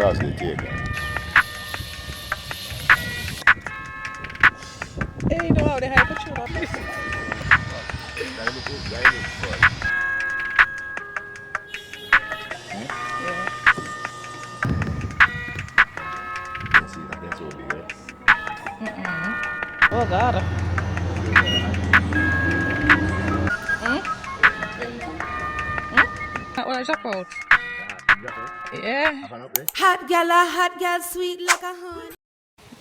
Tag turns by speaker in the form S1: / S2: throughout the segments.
S1: across the table.
S2: Hey, you know how they have a tune up this? Yeah. Oh God. That what I drop out. Yeah.
S3: Hot gal, sweet like a honey.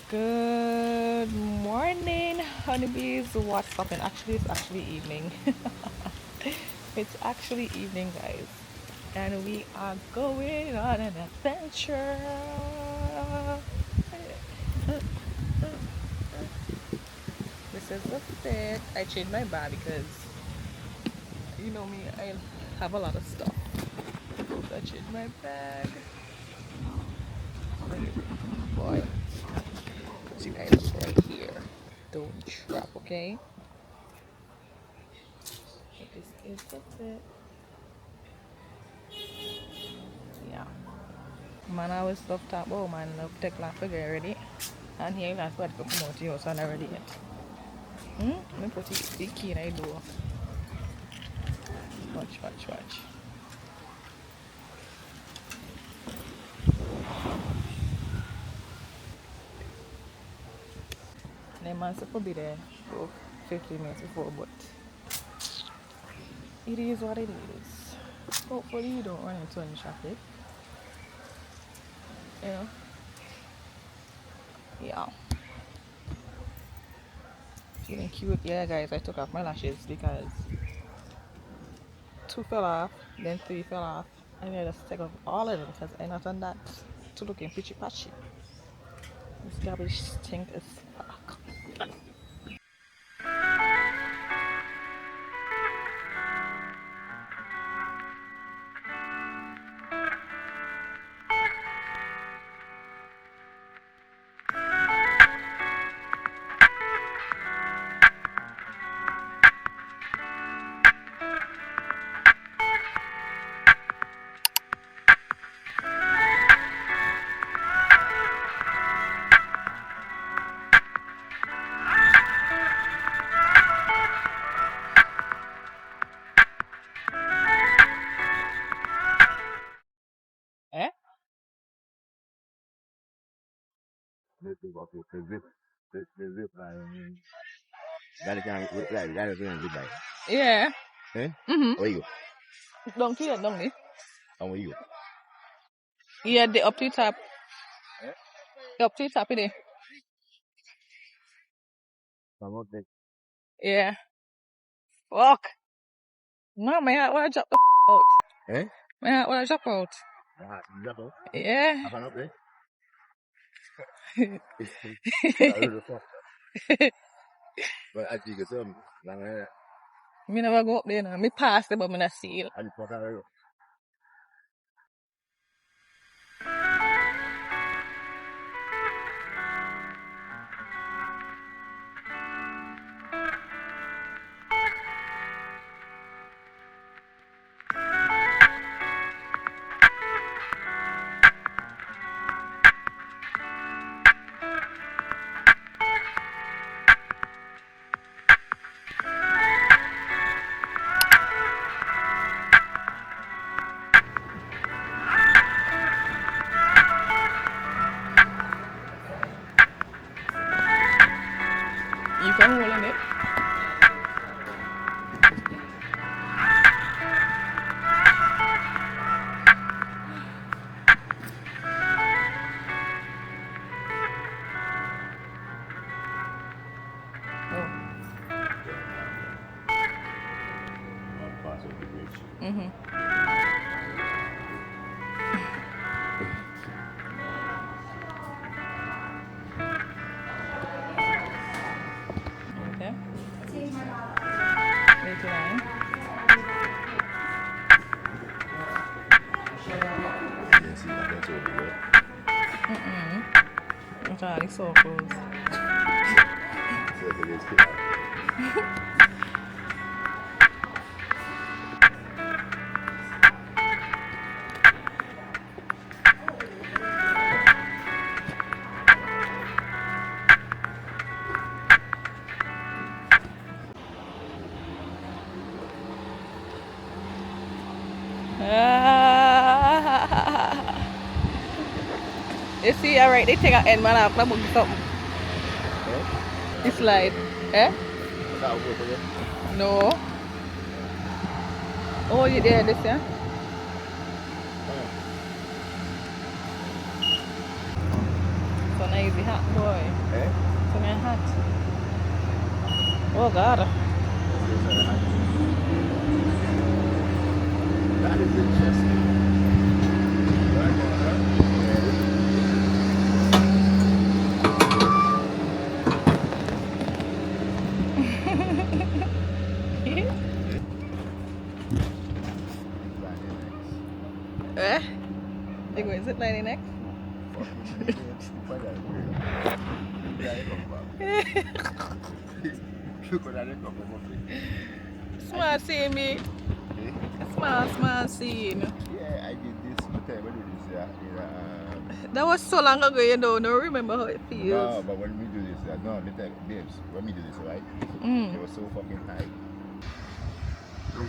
S2: Good morning, honeybees. What's up? And actually, it's actually evening. It's actually evening, guys. And we are going on an adventure. This is the fit. I changed my bag because you know me, I have a lot of stuff. So I changed my bag. Boy, put you guys right here. Don't drop, okay? So this is the fit. Yeah. Man, I always love talk about man, love take long to get ready. And here last part to come out the house and not ready yet. Let me put the key in the door. Watch. The man supposed to be there for 15 minutes before, but it is what it is. Hopefully you don't run into any traffic. You know? Yeah. Feeling cute. Yeah, guys, I took off my lashes because 2 fell off, then 3 fell off. And I just take off all of them because I'm not on that to looking pitchy patchy. This garbage stink as fuck. Eh? Yeah.
S1: Where you?
S2: Don't kill it, don't they?
S1: And where you?
S2: Yeah, the up to the top. The up to the top of there.
S1: Come out there.
S2: Yeah. Fuck. No, my heart wanna drop the out.
S1: Eh?
S2: My heart wanna drop out. Yeah.
S1: Come up there. But I think it's
S2: Me never go up there now. Me pass the but me not see it. You can hold on it. Okay. 89. I'm trying to so close. You see, alright, they take an end man after book something. This slide. Eh? No. Oh, you there, this, yeah? So now is the hat, boy.
S1: Eh?
S2: So my hat. Oh, God.
S1: That is interesting.
S2: Eh? You going zip lining next? Small scene, me. Small scene.
S1: Yeah, I did this. What time I did this?
S2: That was so long ago, you don't remember how it feels.
S1: No, but when we do this, no, babes, when we do this, right? It was so fucking high. You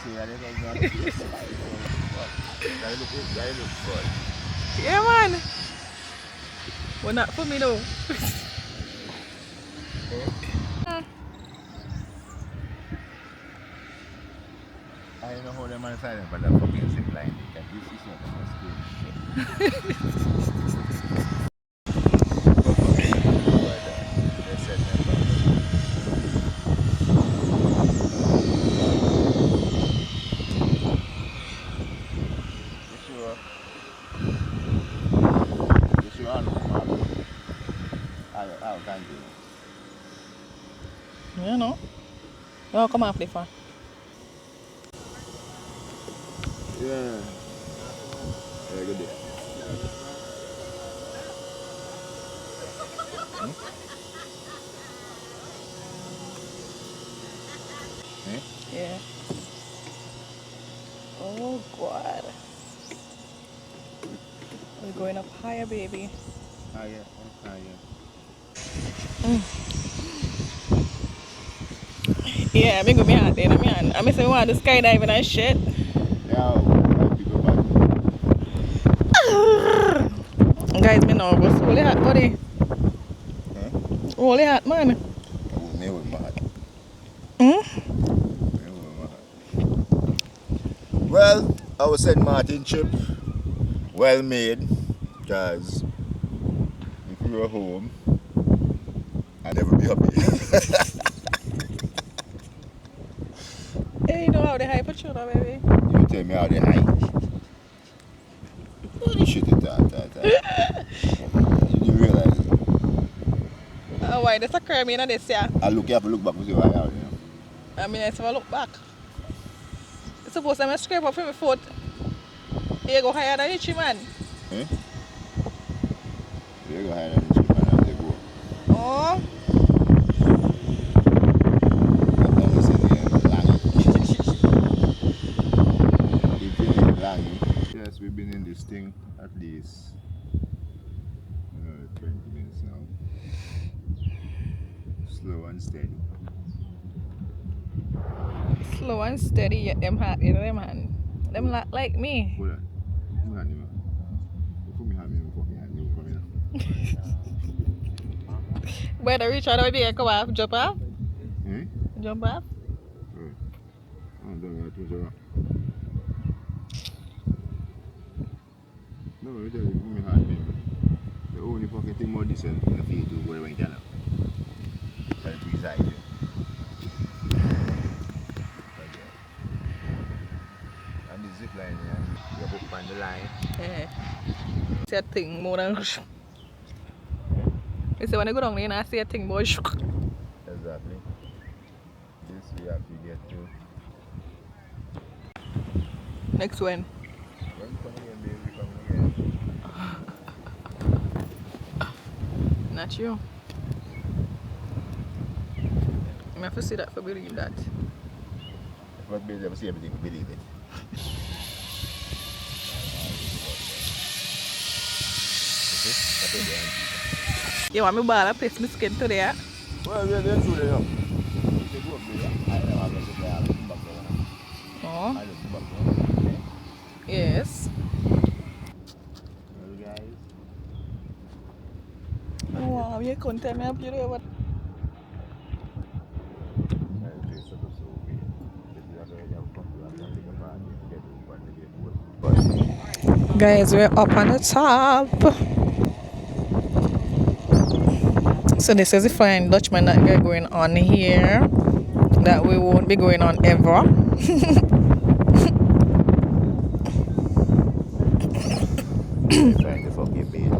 S1: see, I didn't know that look good.
S2: Yeah, man. Well, not for me, though.
S1: I don't know how them man sign but that fucking zip line. This is not a mistake.
S2: You know? Oh, come on, play fun.
S1: Yeah. Yeah, good day.
S2: Yeah. Oh, God. We're going up higher, baby.
S1: Higher.
S2: Yeah, I'm going to be out there. I'm going to want to skydiving and shit.
S1: Yeah, people back.
S2: Guys, me nervous. Holy hot, buddy. Holy hot, man.
S1: Me with my heart. Well, our St. Martin trip, well made, because if we were home, I'd never be happy.
S2: Hey, you know how they hype a tuna, baby?
S1: You tell me how they hide. Holy shit, you didn't realize it.
S2: Oh, why? There's a crime in this, yeah?
S1: I look, you have to look back to see why out, you know.
S2: I mean, I never look back. It's supposed to scrape up from my foot. You go higher than Richie, man.
S1: Eh? You go higher than the trip and they go.
S2: Oh.
S1: Yes, we've been in this thing at least 20 minutes now. Slow and steady.
S2: Slow and steady, yet them hot in them hand. Them like me.
S1: Hold on. Before me have me fucking hand you from here.
S2: Where the Richard would be, come off, jump off?
S1: Eh?
S2: Jump off?
S1: Oh, don't get too sure. No, I tell you, me hand me. The only fucking thing more decent in the field to whatever you can have. So it's beside you. And the zip line, yeah, you have up on the line.
S2: Yeah. See a thing more than... You see, when I go down there, I see a thing more...
S1: Exactly. This we have to get to.
S2: Next one.
S1: When you come again, baby, come again.
S2: Not you. I have to see that for believe that.
S1: But baby, never see everything, believe it.
S2: You want me to ball a place my skin today? Eh?
S1: Well, we're there through there. They go up there. I don't have to go back there.
S2: Oh.
S1: I just go back there.
S2: couldn't tell me how you do what. Guys, we're up on the top. So this is the fine Dutchman that we're going on here, that we won't be going on ever.
S1: Trying to fuck your baby, but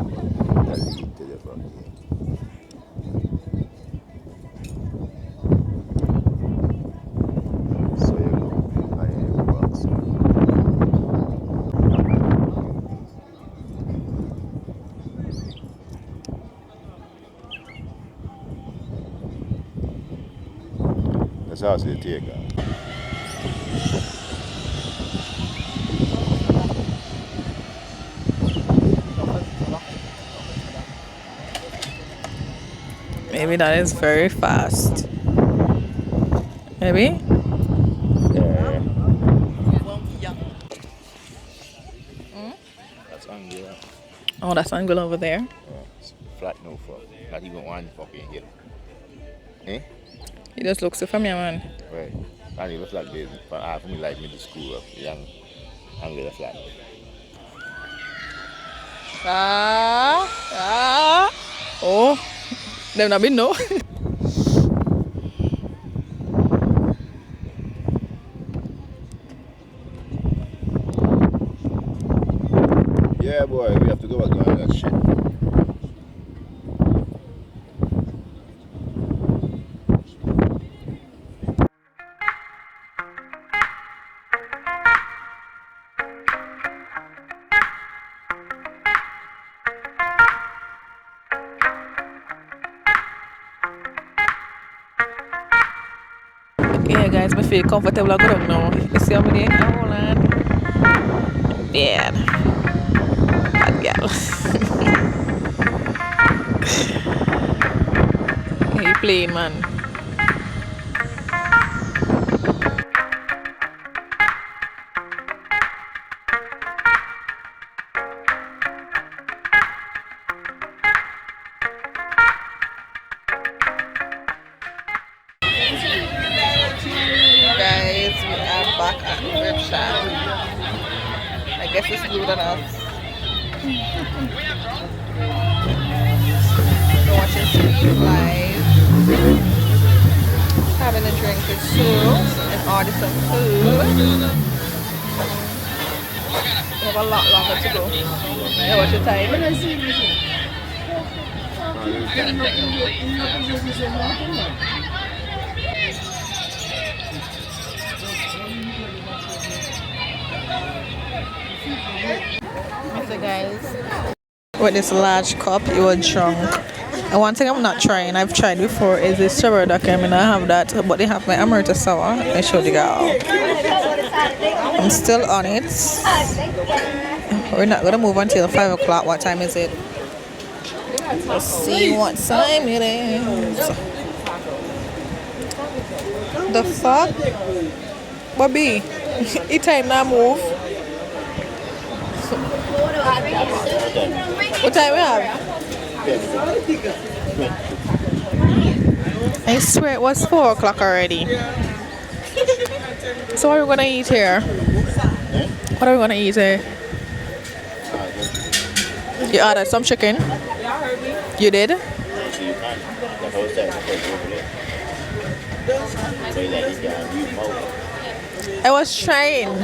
S1: I'll lead to the fuck you. So you go, I am box. That's how you take out.
S2: Maybe that is very fast. Maybe?
S1: Yeah. That's angular.
S2: Oh, that's angle over there.
S1: It's flat no fuck. Not even one fucking hill. Eh?
S2: He just looks so familiar, man.
S1: Right. And it looks like this. But I have me like middle school of young angular flat.
S2: Oh, them not been no.
S1: Yeah, boy, we have to go back on that shit.
S2: Yeah, guys, I feel comfortable. I go down now. You see how many? Hold on. Bad. Bad girl. Hey, you playing, man. Guys, we are back at the thrift shop. I guess it's good enough. Watching street live, having a drink or two, and order some food. We have a lot longer to go. Yeah, what's your time? So guys, with this large cup, you were drunk. And one thing I'm not trying, I've tried before, is this strawberry duck. I mean, I have that, but they have my amaretto sour. I showed you guys. I'm still on it. We're not gonna move until 5 o'clock. What time is it? Let's see what time it is. The fuck? Bobby, it's time now move. What time we have? I swear it was 4 o'clock already. So what are we gonna eat here? What are we gonna eat here? You ordered some chicken? You did? I was trying.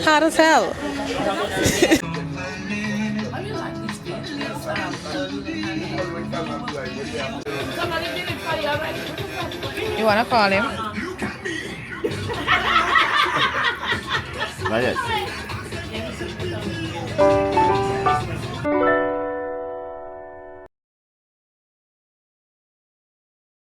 S2: How to tell? You wanna call him?
S1: Not yet.